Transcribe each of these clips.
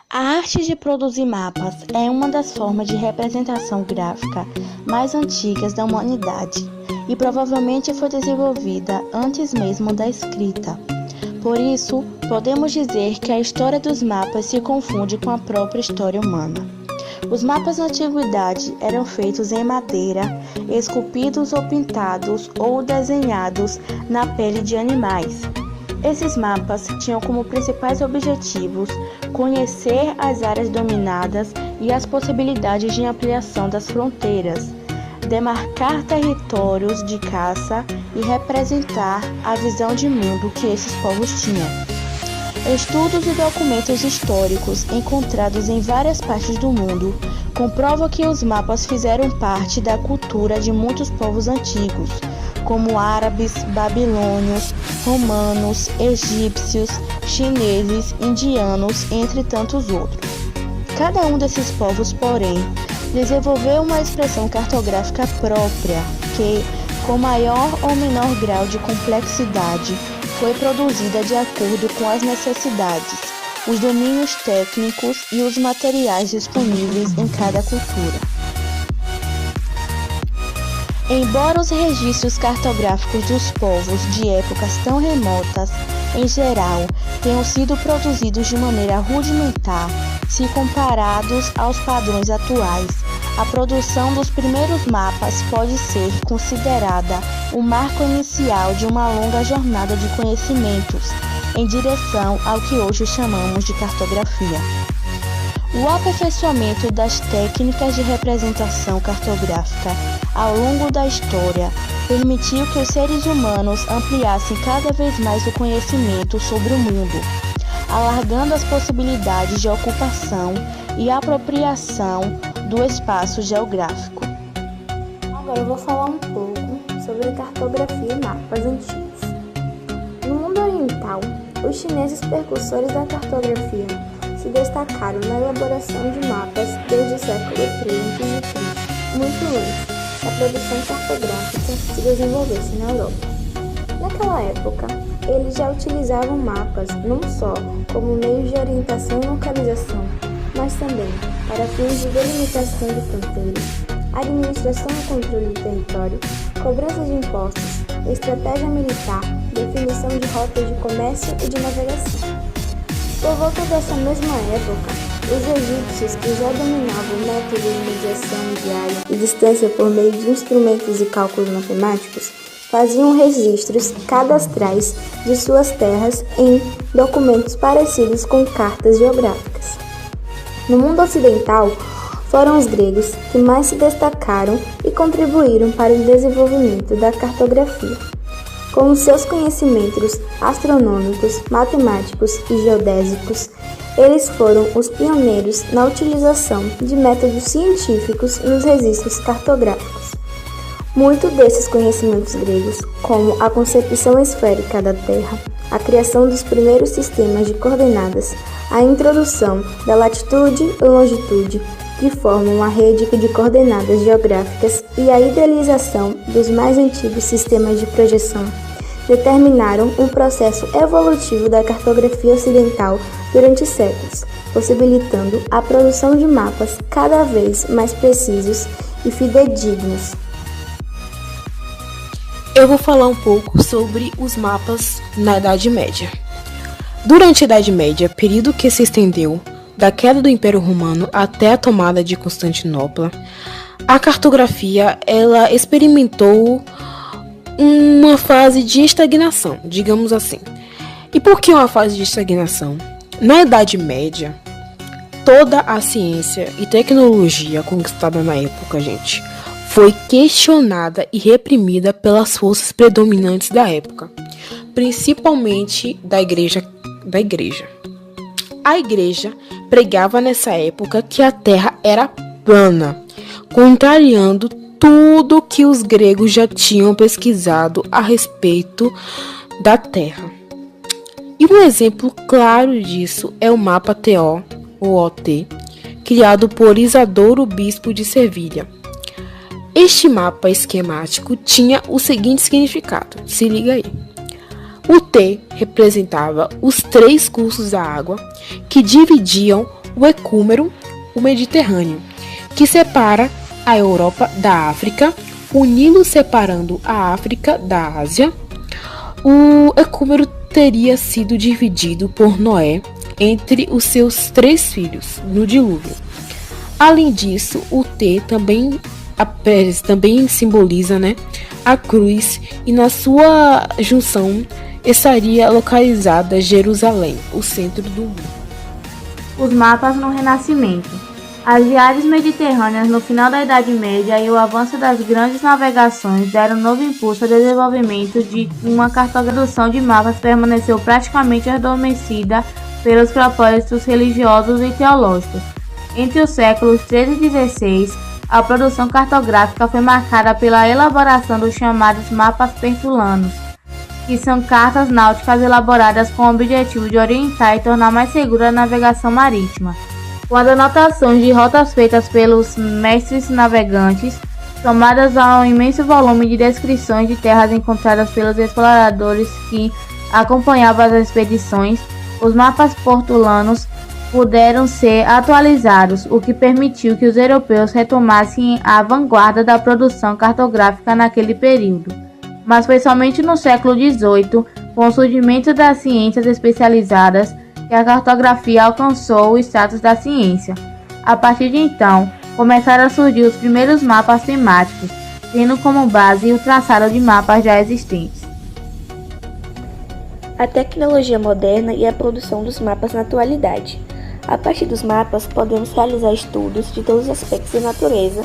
A arte de produzir mapas é uma das formas de representação gráfica mais antigas da humanidade e provavelmente foi desenvolvida antes mesmo da escrita. Por isso, podemos dizer que a história dos mapas se confunde com a própria história humana. Os mapas na antiguidade eram feitos em madeira, esculpidos ou pintados ou desenhados na pele de animais. Esses mapas tinham como principais objetivos conhecer as áreas dominadas e as possibilidades de ampliação das fronteiras, demarcar territórios de caça e representar a visão de mundo que esses povos tinham. Estudos e documentos históricos encontrados em várias partes do mundo comprovam que os mapas fizeram parte da cultura de muitos povos antigos, como árabes, babilônios, romanos, egípcios, chineses, indianos, entre tantos outros. Cada um desses povos, porém, desenvolveu uma expressão cartográfica própria que, com maior ou menor grau de complexidade, foi produzida de acordo com as necessidades, os domínios técnicos e os materiais disponíveis em cada cultura. Embora os registros cartográficos dos povos de épocas tão remotas, em geral, tenham sido produzidos de maneira rudimentar, se comparados aos padrões atuais, a produção dos primeiros mapas pode ser considerada o marco inicial de uma longa jornada de conhecimentos em direção ao que hoje chamamos de cartografia. O aperfeiçoamento das técnicas de representação cartográfica ao longo da história permitiu que os seres humanos ampliassem cada vez mais o conhecimento sobre o mundo, alargando as possibilidades de ocupação e apropriação do espaço geográfico. Agora eu vou falar um pouco sobre cartografia e mapas antigos. No mundo oriental, os chineses precursores da cartografia se destacaram na elaboração de mapas desde o século III a.C., muito antes da produção cartográfica se desenvolvesse na Europa. Naquela época, eles já utilizavam mapas não só como meio de orientação e localização, mas também para fins de delimitação de fronteiras, administração e controle do território, cobrança de impostos, estratégia militar, definição de rotas de comércio e de navegação. Por volta dessa mesma época, os egípcios, que já dominavam o método de mediação de área e distância por meio de instrumentos e cálculos matemáticos, faziam registros cadastrais de suas terras em documentos parecidos com cartas geográficas. No mundo ocidental, foram os gregos que mais se destacaram e contribuíram para o desenvolvimento da cartografia. Com os seus conhecimentos astronômicos, matemáticos e geodésicos, eles foram os pioneiros na utilização de métodos científicos nos registros cartográficos. Muitos desses conhecimentos gregos, como a concepção esférica da Terra, a criação dos primeiros sistemas de coordenadas, a introdução da latitude e longitude, que formam a rede de coordenadas geográficas, e a idealização dos mais antigos sistemas de projeção, determinaram um processo evolutivo da cartografia ocidental durante séculos, possibilitando a produção de mapas cada vez mais precisos e fidedignos. Eu vou falar um pouco sobre os mapas na Idade Média. Durante a Idade Média, período que se estendeu da queda do Império Romano até a tomada de Constantinopla, a cartografia ela experimentou uma fase de estagnação, digamos assim. E por que uma fase de estagnação? Na Idade Média, toda a ciência e tecnologia conquistada na época, gente, foi questionada e reprimida pelas forças predominantes da época, principalmente da igreja. A igreja pregava nessa época que a Terra era plana, contrariando tudo que os gregos já tinham pesquisado a respeito da Terra. E um exemplo claro disso é o mapa TO, ou OT, criado por Isadoro, bispo de Sevilha. Este mapa esquemático tinha o seguinte significado, se liga aí. O T representava os 3 cursos da água que dividiam o Ecúmero, o Mediterrâneo, que separa a Europa da África, o Nilo separando a África da Ásia. O Ecúmero teria sido dividido por Noé entre os seus 3 filhos no dilúvio. Além disso, o T também simboliza, a cruz, e na sua junção estaria localizada Jerusalém, o centro do mundo. Os mapas no Renascimento. As viagens mediterrâneas no final da Idade Média e o avanço das grandes navegações deram novo impulso ao desenvolvimento de uma cartografia de mapas permaneceu praticamente adormecida pelos propósitos religiosos e teológicos. Entre os séculos XIII e XVI, a produção cartográfica foi marcada pela elaboração dos chamados mapas pertulanos, que são cartas náuticas elaboradas com o objetivo de orientar e tornar mais segura a navegação marítima. Com as anotações de rotas feitas pelos mestres navegantes, somadas a um imenso volume de descrições de terras encontradas pelos exploradores que acompanhavam as expedições, os mapas portulanos puderam ser atualizados, o que permitiu que os europeus retomassem a vanguarda da produção cartográfica naquele período. Mas foi somente no século XVIII, com o surgimento das ciências especializadas, que a cartografia alcançou o status da ciência. A partir de então, começaram a surgir os primeiros mapas temáticos, tendo como base o traçado de mapas já existentes. A tecnologia moderna e a produção dos mapas na atualidade. A partir dos mapas, podemos realizar estudos de todos os aspectos da natureza,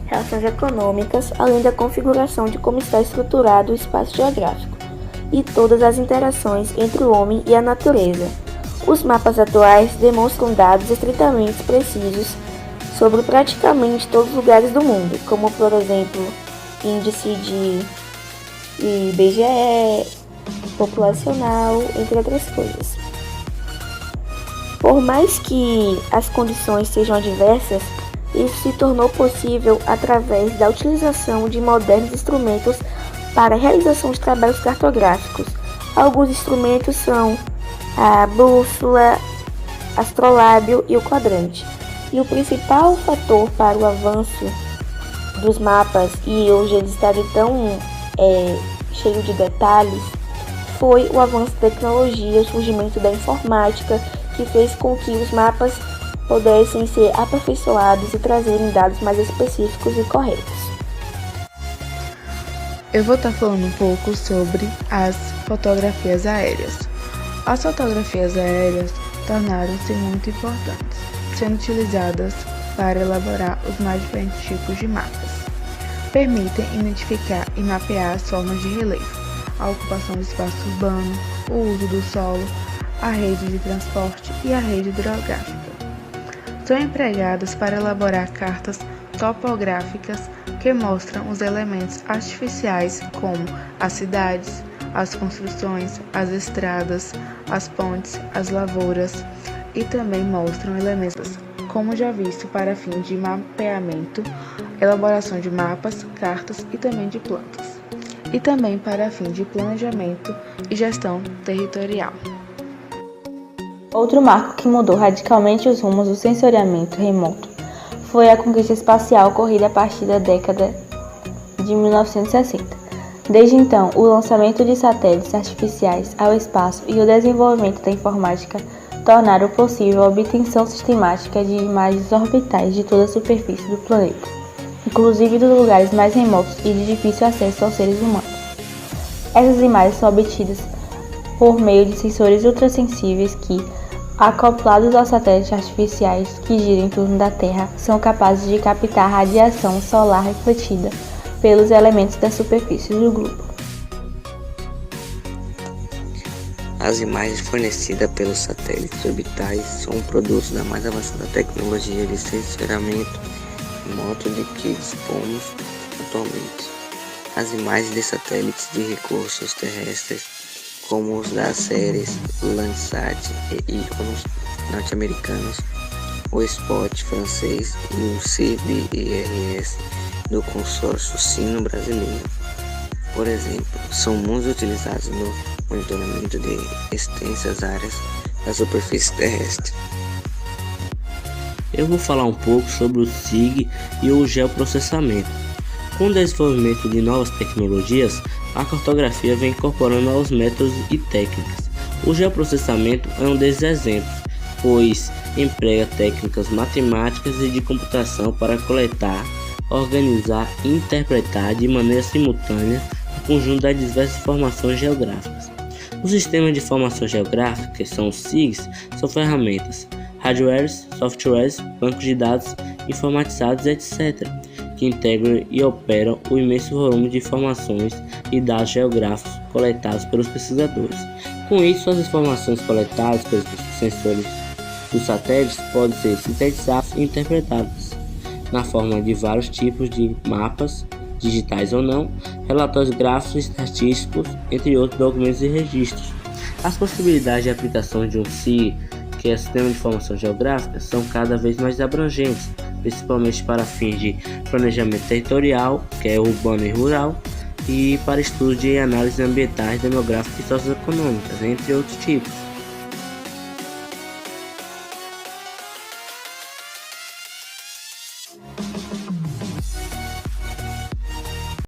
relações econômicas, além da configuração de como está estruturado o espaço geográfico e todas as interações entre o homem e a natureza. Os mapas atuais demonstram dados estritamente precisos sobre praticamente todos os lugares do mundo, como, por exemplo, índice de IBGE, populacional, entre outras coisas. Por mais que as condições sejam adversas, isso se tornou possível através da utilização de modernos instrumentos para a realização de trabalhos cartográficos. Alguns instrumentos são a bússola, astrolábio e o quadrante. E o principal fator para o avanço dos mapas, e hoje eles estarem tão cheios de detalhes, foi o avanço da tecnologia, o surgimento da informática, que fez com que os mapas pudessem ser aperfeiçoados e trazerem dados mais específicos e corretos. Eu vou estar falando um pouco sobre as fotografias aéreas. As fotografias aéreas tornaram-se muito importantes, sendo utilizadas para elaborar os mais diferentes tipos de mapas. Permitem identificar e mapear as formas de relevo, a ocupação do espaço urbano, o uso do solo, a rede de transporte e a rede hidrográfica. São empregadas para elaborar cartas topográficas que mostram os elementos artificiais como as cidades, as construções, as estradas, as pontes, as lavouras, e também mostram elementos como já visto para fim de mapeamento, elaboração de mapas, cartas e também de plantas, e também para fim de planejamento e gestão territorial. Outro marco que mudou radicalmente os rumos do sensoriamento remoto foi a conquista espacial ocorrida a partir da década de 1960. Desde então, o lançamento de satélites artificiais ao espaço e o desenvolvimento da informática tornaram possível a obtenção sistemática de imagens orbitais de toda a superfície do planeta, inclusive dos lugares mais remotos e de difícil acesso aos seres humanos. Essas imagens são obtidas por meio de sensores ultrassensíveis que, acoplados aos satélites artificiais que giram em torno da Terra, são capazes de captar a radiação solar refletida pelos elementos da superfície do globo. As imagens fornecidas pelos satélites orbitais são um produto da mais avançada tecnologia de sensoriamento remoto de que dispomos atualmente. As imagens de satélites de recursos terrestres, como os das séries Landsat e Iconos norte-americanos, o Spot francês e o CBRS do consórcio sino brasileiro, por exemplo, são muito utilizados no monitoramento de extensas áreas da superfície terrestre. Eu vou falar um pouco sobre o SIG e o geoprocessamento. Com o desenvolvimento de novas tecnologias, a cartografia vem incorporando novos métodos e técnicas. O geoprocessamento é um desses exemplos, pois emprega técnicas matemáticas e de computação para coletar, organizar e interpretar de maneira simultânea o conjunto das diversas informações geográficas. Os sistemas de informação geográfica, que são os SIGs, são ferramentas, hardwares, softwares, bancos de dados informatizados, etc., que integram e operam o imenso volume de informações e dados geográficos coletados pelos pesquisadores. Com isso, as informações coletadas pelos sensores dos satélites podem ser sintetizadas e interpretadas na forma de vários tipos de mapas, digitais ou não, relatórios gráficos e estatísticos, entre outros documentos e registros. As possibilidades de aplicação de um SIG, que é Sistema de Informação Geográfica, são cada vez mais abrangentes, principalmente para fins de planejamento territorial, que é urbano e rural, e para estudos de análises ambientais, demográficas e socioeconômicas, entre outros tipos.